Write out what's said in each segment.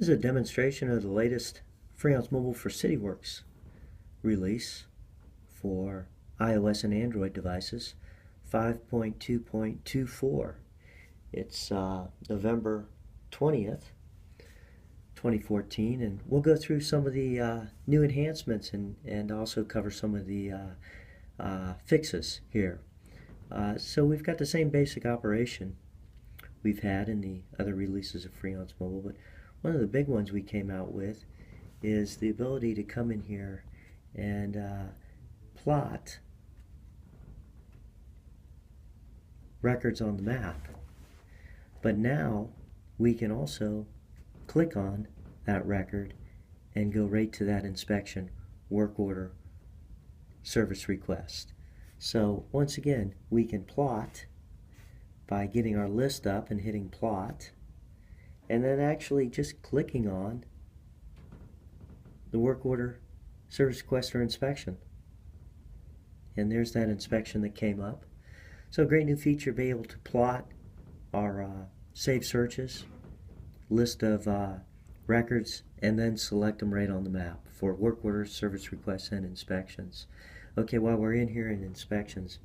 Here's a demonstration of the latest Freeance Mobile for Cityworks release for iOS and Android devices, 5.2.24. It's November 20th, 2014, and we'll go through some of the new enhancements and also cover some of the fixes here. So we've got the same basic operation we've had in the other releases of Freeance Mobile, but one of the big ones we came out with is the ability to come in here and plot records on the map. But now we can also click on that record and go right to that inspection, work order, service request. So once again, we can plot by getting our list up and hitting plot, and then actually just clicking on the work order, service request, or inspection. And there's that inspection that came up. So a great new feature, be able to plot our saved searches, list of records, and then select them right on the map for work orders, service requests, and inspections. Okay, while we're in here in inspections,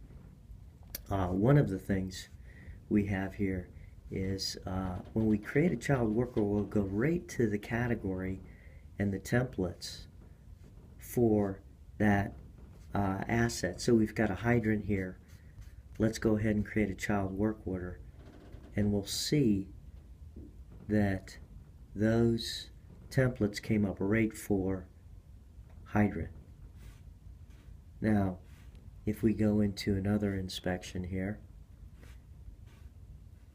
one of the things we have here is when we create a child worker, we'll go right to the category and the templates for that asset. So we've got a hydrant here. Let's go ahead and create a child work order, and we'll see that those templates came up right for hydrant. Now, if we go into another inspection here,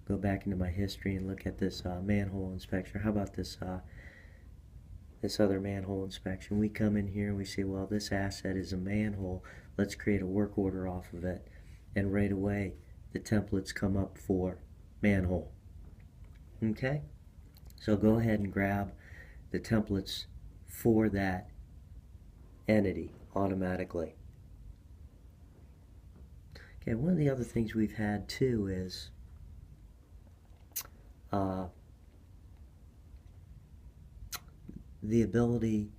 go back into my history and look at this manhole inspection. How about this this other manhole inspection? We come in here and we say, well, this asset is a manhole. Let's create a work order off of it. And right away, the templates come up for manhole. Okay? So go ahead and grab the templates for that entity automatically. Okay, one of the other things we've had too is the ability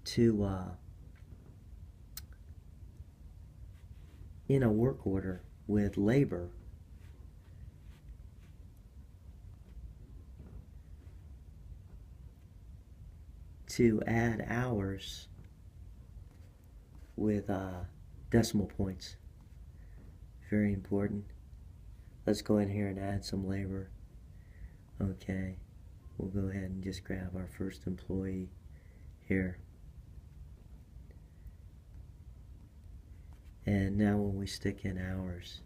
to, in a work order with labor, to add hours with decimal points. Very important. Let's go in here and add some labor. Okay, we'll go ahead and just grab our first employee here. And now when we stick in hours,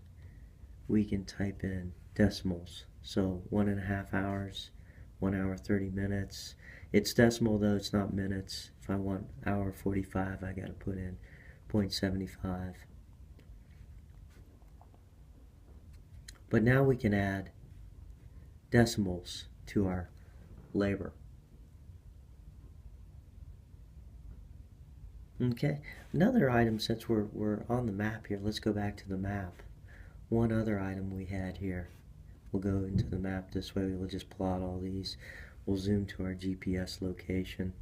we can type in decimals. So 1.5 hours, 1 hour 30 minutes. It's decimal though, it's not minutes. If I want hour 45, I gotta put in 0.75. But now we can add decimals to our labor. Okay, another item, since we're on the map here, let's go back to the map. One other item we had here. We'll go into the map this way. We'll just plot all these. We'll zoom to our GPS location.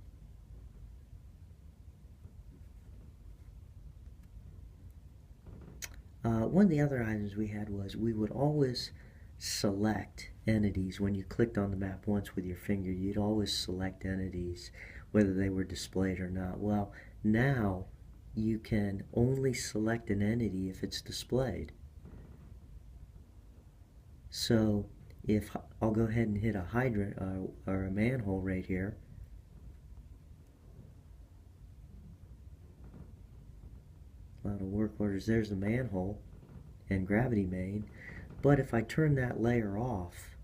One of the other items we had was we would always select entities. When you clicked on the map once with your finger, you'd always select entities, whether they were displayed or not. Well, now you can only select an entity if it's displayed. So if I'll go ahead and hit a hydrant or a manhole right here, a lot of work orders. There's the manhole and gravity main. But if I turn that layer off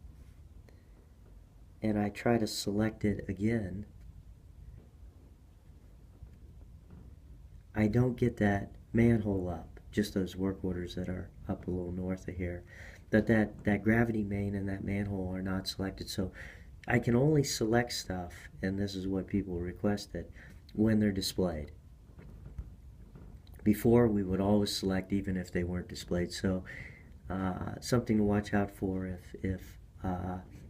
and I try to select it again, I don't get that manhole up, just those work orders that are up a little north of here. That gravity main and that manhole are not selected. So I can only select stuff, and this is what people requested, when they're displayed. Before, we would always select even if they weren't displayed. So something to watch out for if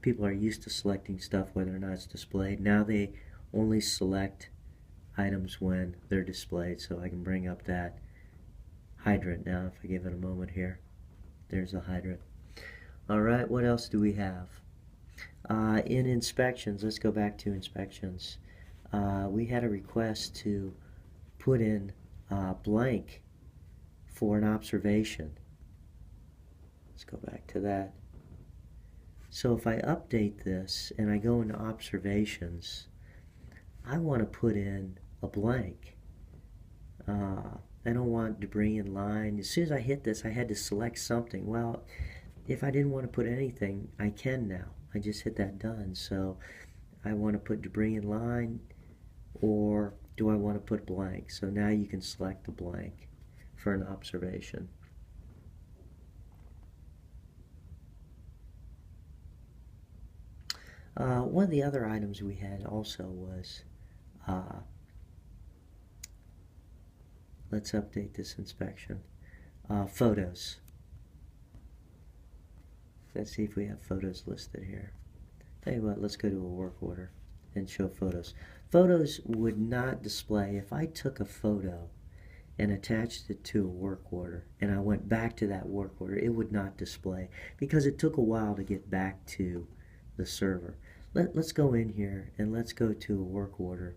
people are used to selecting stuff whether or not it's displayed. Now they only select items when they're displayed. So I can bring up that hydrant now if I give it a moment here. There's a hydrant. Alright, what else do we have? In inspections, let's go back to inspections. We had a request to put in blank for an observation. Let's go back to that. So if I update this and I go into observations, I want to put in a blank. I don't want debris in line. As soon as I hit this, I had to select something. Well, if I didn't want to put anything, I can now. I just hit that done. So I want to put debris in line, or do I want to put blank? So now you can select the blank for an observation. One of the other items we had also was, let's update this inspection, photos. Let's see if we have photos listed here. Tell you what, let's go to a work order and show photos. Photos would not display. If I took a photo and attached it to a work order and I went back to that work order, it would not display because it took a while to get back to the server. Let's go in here and let's go to a work order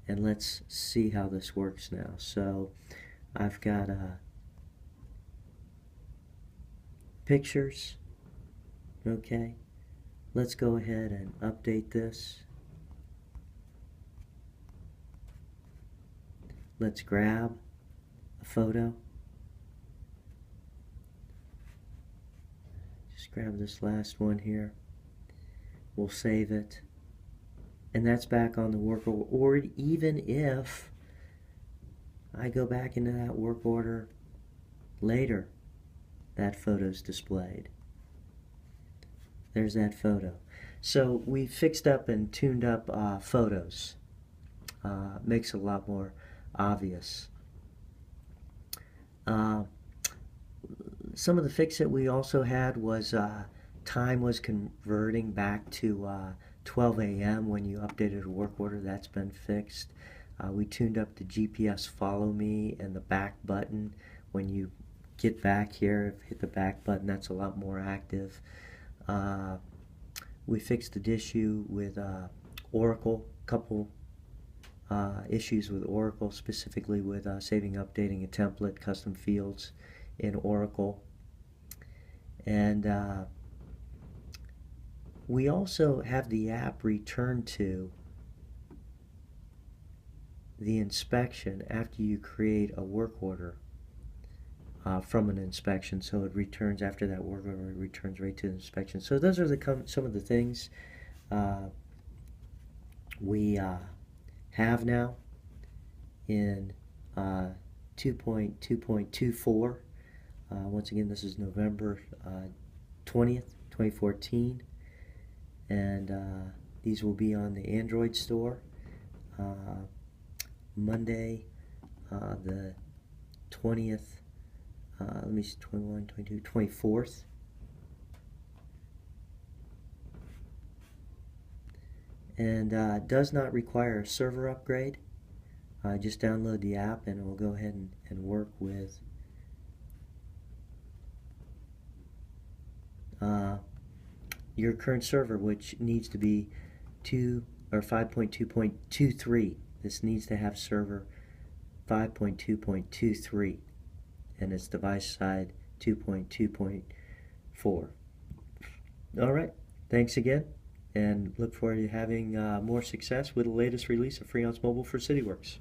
and let's see how this works now. So I've got pictures. Okay, let's go ahead and update this. Let's grab a photo. Just grab this last one here. We'll save it. And that's back on the work order. Or even if I go back into that work order later, that photo's displayed. There's that photo. So we fixed up and tuned up photos. Makes it a lot more obvious. Some of the fix that we also had was time was converting back to 12 a.m. when you updated a work order. That's been fixed. We tuned up the GPS follow me and the back button. When you get back here, hit the back button, that's a lot more active. We fixed the issue with Oracle, couple issues with Oracle, specifically with saving, updating a template, custom fields in Oracle. And we also have the app return to the inspection after you create a work order from an inspection. So it returns after that work order, it returns right to the inspection. So those are some of the things we have now in 2.2.24. Once again, this is November 20th, 2014, and these will be on the Android store Monday the 20th, let me see, 21, 22, 24th. And does not require a server upgrade. Just download the app and it will go ahead and work with your current server, which needs to be 5.2.23. This needs to have server 5.2.23 and its device side 2.2.4. Alright, thanks again, and look forward to having more success with the latest release of Freeance Mobile for Cityworks.